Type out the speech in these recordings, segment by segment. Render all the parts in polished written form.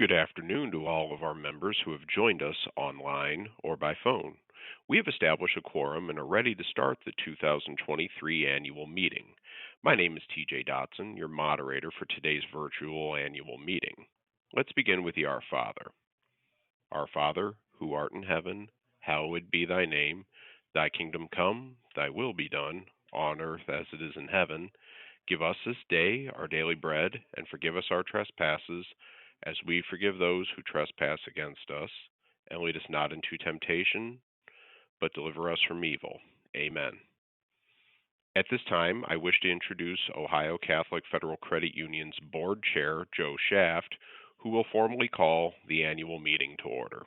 Good afternoon to all of our members who have joined us online or by phone. We have established a quorum and are ready to start the 2023 annual meeting. My name is TJ Dotson, your moderator for today's virtual annual meeting. Let's begin with the Our Father. Our Father, who art in heaven, hallowed be thy name. Thy kingdom come, thy will be done, on earth as it is in heaven. Give us this day our daily bread, and forgive us our trespasses, as we forgive those who trespass against us. And lead us not into temptation, but deliver us from evil. Amen. At this time, I wish to introduce Ohio Catholic Federal Credit Union's Board Chair, Joe Shaft, who will formally call the annual meeting to order.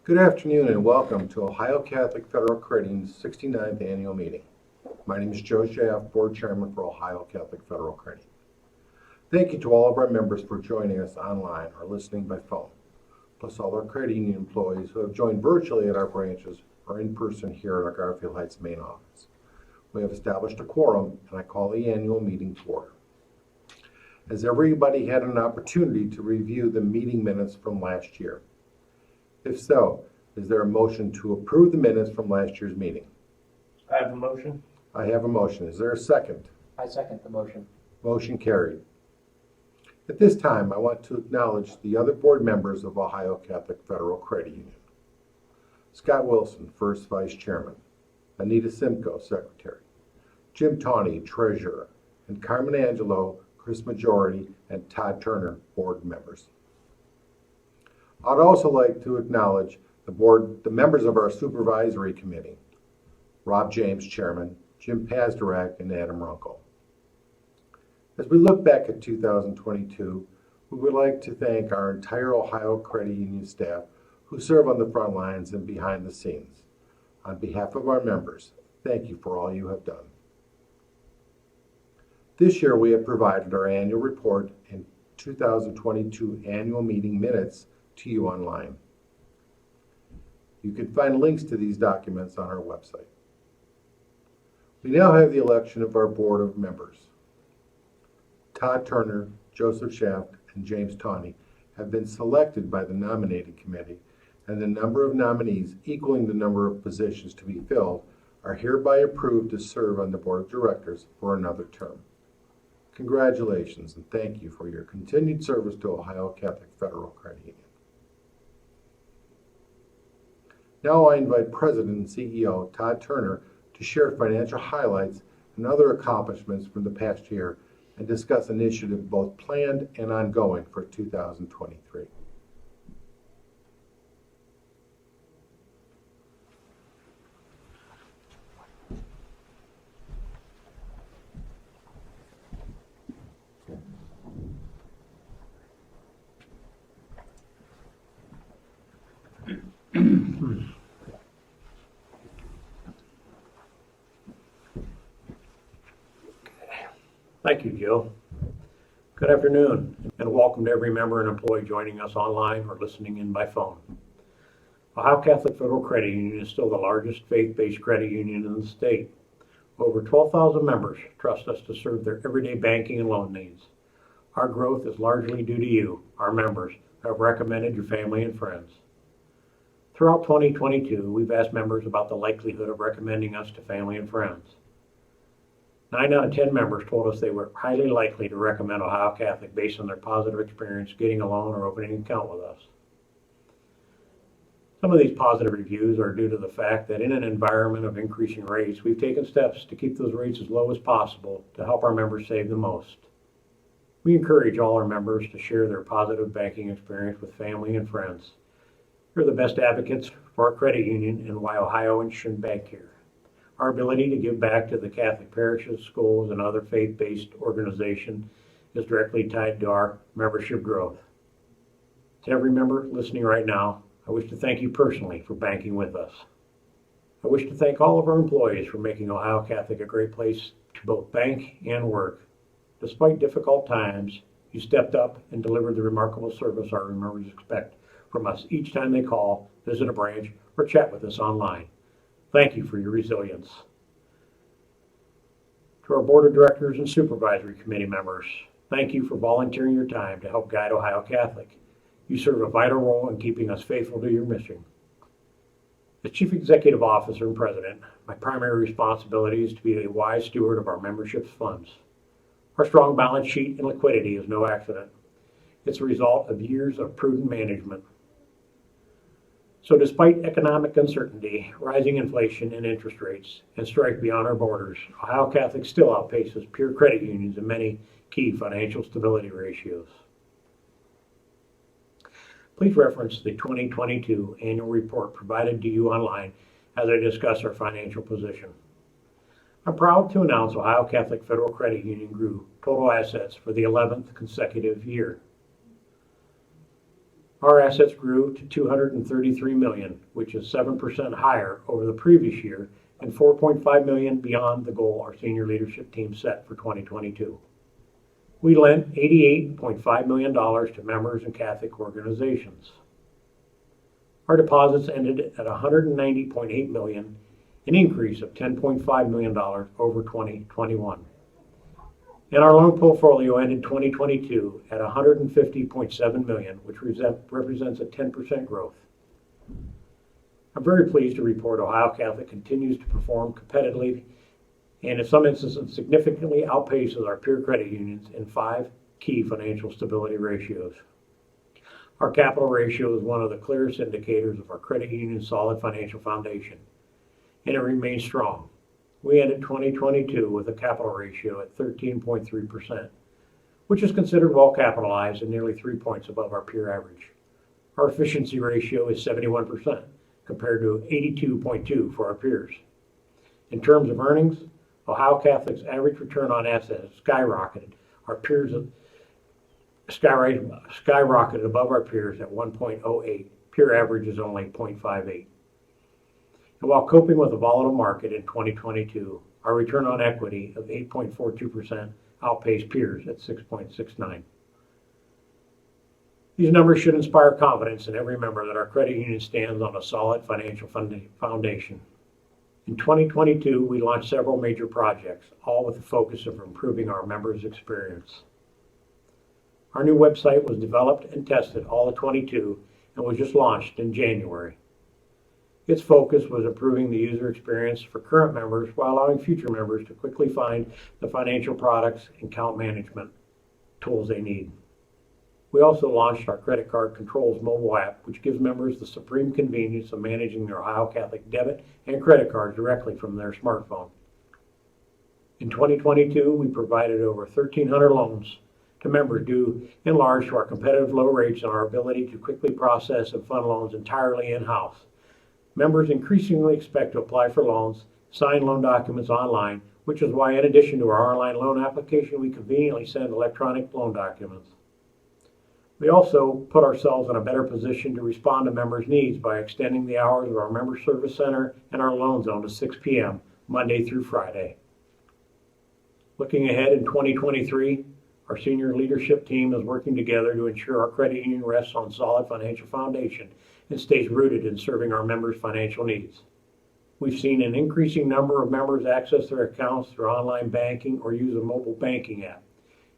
Good afternoon and welcome to Ohio Catholic Federal Credit Union's 69th annual meeting. My name is Joe Shaft, Board Chairman for Ohio Catholic Federal Credit Union. Thank you to all of our members for joining us online or listening by phone, plus all our credit union employees who have joined virtually at our branches or in person here at our Garfield Heights main office. We have established a quorum and I call the annual meeting to order. Has everybody had an opportunity to review the meeting minutes from last year? If so, is there a motion to approve the minutes from last year's meeting? I have a motion. I have a motion. Is there a second? I second the motion. Motion carried. At this time, I want to acknowledge the other board members of Ohio Catholic Federal Credit Union. Scott Wilson, First Vice Chairman, Anita Simcoe, Secretary, Jim Tawney, Treasurer, and Carmen Angelo, Chris Majority, and Todd Turner, board members. I'd also like to acknowledge the members of our Supervisory Committee, Rob James, Chairman, Jim Pazdurak, and Adam Runkle. As we look back at 2022, we would like to thank our entire Ohio Credit Union staff who serve on the front lines and behind the scenes. On behalf of our members, thank you for all you have done. This year we have provided our annual report and 2022 annual meeting minutes to you online. You can find links to these documents on our website. We now have the election of our board of members. Todd Turner, Joseph Shaft, and James Tawney have been selected by the nominating committee, and the number of nominees equaling the number of positions to be filled are hereby approved to serve on the board of directors for another term. Congratulations and thank you for your continued service to Ohio Catholic Federal Credit Union. Now I invite President and CEO Todd Turner to share financial highlights and other accomplishments from the past year and discuss initiatives both planned and ongoing for 2023. Thank you, Joe. Good afternoon, and welcome to every member and employee joining us online or listening in by phone. Ohio Catholic Federal Credit Union is still the largest faith-based credit union in the state. Over 12,000 members trust us to serve their everyday banking and loan needs. Our growth is largely due to you, our members, who have recommended your family and friends. Throughout 2022, we've asked members about the likelihood of recommending us to family and friends. 9 out of 10 members told us they were highly likely to recommend Ohio Catholic based on their positive experience getting a loan or opening an account with us. Some of these positive reviews are due to the fact that in an environment of increasing rates, we've taken steps to keep those rates as low as possible to help our members save the most. We encourage all our members to share their positive banking experience with family and friends. You're the best advocates for our credit union and why Ohioans should bank here. Our ability to give back to the Catholic parishes, schools, and other faith-based organizations is directly tied to our membership growth. To every member listening right now, I wish to thank you personally for banking with us. I wish to thank all of our employees for making Ohio Catholic a great place to both bank and work. Despite difficult times, you stepped up and delivered the remarkable service our members expect from us each time they call, visit a branch, or chat with us online. Thank you for your resilience. To our Board of Directors and Supervisory Committee members, Thank you for volunteering your time to help guide Ohio Catholic. You serve a vital role in keeping us faithful to your mission. As Chief Executive Officer and President, my primary responsibility is to be a wise steward of our membership's funds. Our strong balance sheet and liquidity is no accident. It's a result of years of prudent management. So despite economic uncertainty, rising inflation and interest rates, and strife beyond our borders, Ohio Catholic still outpaces peer credit unions in many key financial stability ratios. Please reference the 2022 annual report provided to you online as I discuss our financial position. I'm proud to announce Ohio Catholic Federal Credit Union grew total assets for the 11th consecutive year. Our assets grew to $233 million, which is 7% higher over the previous year and $4.5 million beyond the goal our senior leadership team set for 2022. We lent $88.5 million to members and Catholic organizations. Our deposits ended at $190.8 million, an increase of $10.5 million over 2021. And our loan portfolio ended 2022 at $150.7 million, which represents a 10% growth. I'm very pleased to report Ohio Catholic continues to perform competitively and in some instances significantly outpaces our peer credit unions in 5 key financial stability ratios. Our capital ratio is one of the clearest indicators of our credit union's solid financial foundation, and it remains strong. We ended 2022 with a capital ratio at 13.3%, which is considered well capitalized and nearly 3 points above our peer average. Our efficiency ratio is 71% compared to 82.2% for our peers. In terms of earnings, Ohio Catholic's average return on assets skyrocketed. Our peers skyrocketed above our peers at 1.08. Peer average is only 0.58. And while coping with a volatile market in 2022, our return on equity of 8.42% outpaced peers at 6.69. These numbers should inspire confidence in every member that our credit union stands on a solid financial foundation. In 2022, we launched several major projects, all with the focus of improving our members' experience. Our new website was developed and tested all of 22 and was just launched in January. Its focus was improving the user experience for current members while allowing future members to quickly find the financial products and account management tools they need. We also launched our Credit Card Controls mobile app, which gives members the supreme convenience of managing their Ohio Catholic debit and credit cards directly from their smartphone. In 2022, we provided over 1,300 loans to members due in large to our competitive low rates and our ability to quickly process and fund loans entirely in-house. Members increasingly expect to apply for loans, sign loan documents online, which is why in addition to our online loan application, we conveniently send electronic loan documents. We also put ourselves in a better position to respond to members' needs by extending the hours of our member service center and our loan zone to 6 p.m. Monday through Friday. Looking ahead in 2023, our senior leadership team is working together to ensure our credit union rests on solid financial foundation and stays rooted in serving our members' financial needs. We've seen an increasing number of members access their accounts through online banking or use a mobile banking app.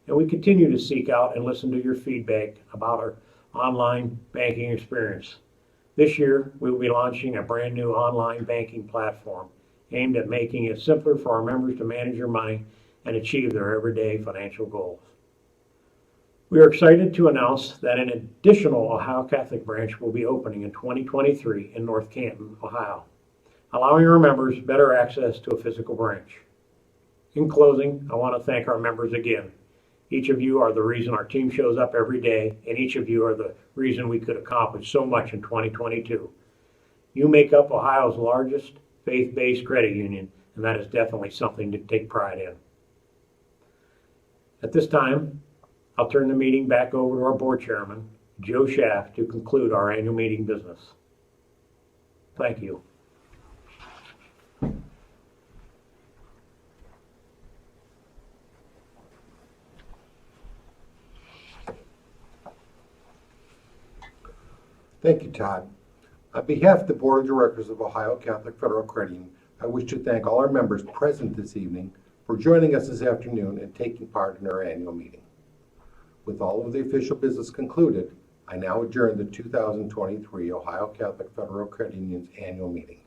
And we continue to seek out and listen to your feedback about our online banking experience. This year, we will be launching a brand new online banking platform aimed at making it simpler for our members to manage their money and achieve their everyday financial goals. We are excited to announce that an additional Ohio Catholic branch will be opening in 2023 in North Canton, Ohio, allowing our members better access to a physical branch. In closing, I want to thank our members again. Each of you are the reason our team shows up every day, and each of you are the reason we could accomplish so much in 2022. You make up Ohio's largest faith-based credit union, and that is definitely something to take pride in. At this time, I'll turn the meeting back over to our board chairman, Joe Schaff, to conclude our annual meeting business. Thank you. Thank you, Todd. On behalf of the Board of Directors of Ohio Catholic Federal Credit Union, I wish to thank all our members present this evening for joining us this afternoon and taking part in our annual meeting. With all of the official business concluded, I now adjourn the 2023 Ohio Catholic Federal Credit Union's annual meeting.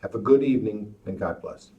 Have a good evening and God bless.